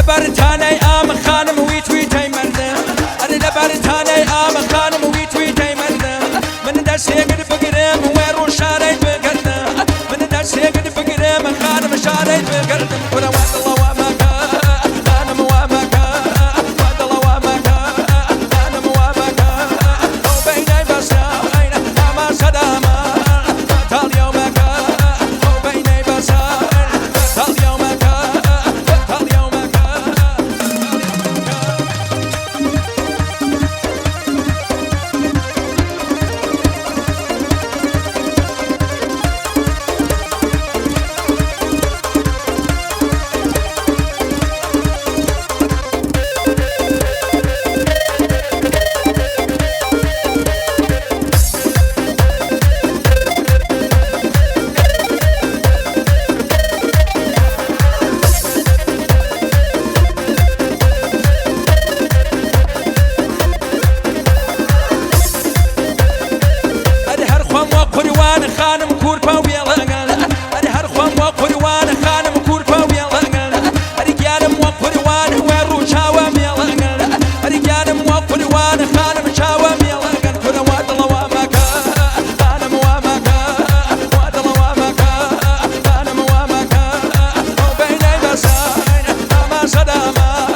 لبرتاني ام خانم ويتويتي مردم اري لبرتاني ام خانم ويتويتي مردم من داس يقد بقرم ويرو شاريت بقردم من داس يقد بقرم خانم شاريت بقردم ولا وعد الله وامك خانم وامك وعد الله وامك خانم وامك وبيني بس ما صدامه طال يومك وبيني بس طال يومك طال يومك خانم كوربا ويلغل اري هرخوم وقروان خانم كوربا ويلغل اري جانم وقروان ويرو شاوم يلغل اري جانم وقروان خانم شاوم يلغل كل واد الله وامك خانم وامك واد الله وامك خانم وامك وبيني بسين ما صدامه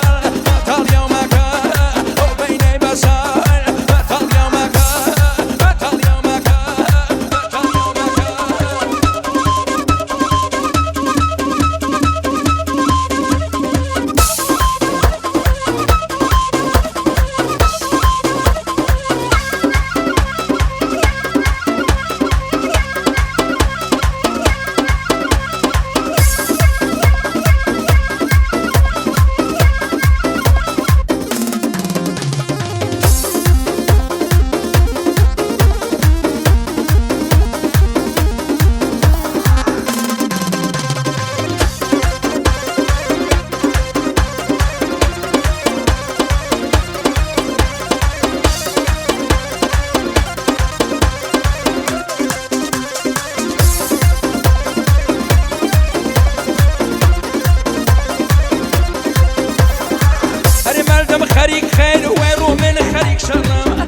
طال يومك وبيني بسين طال يومك طال يومك خريق خير ويرو من خريق شر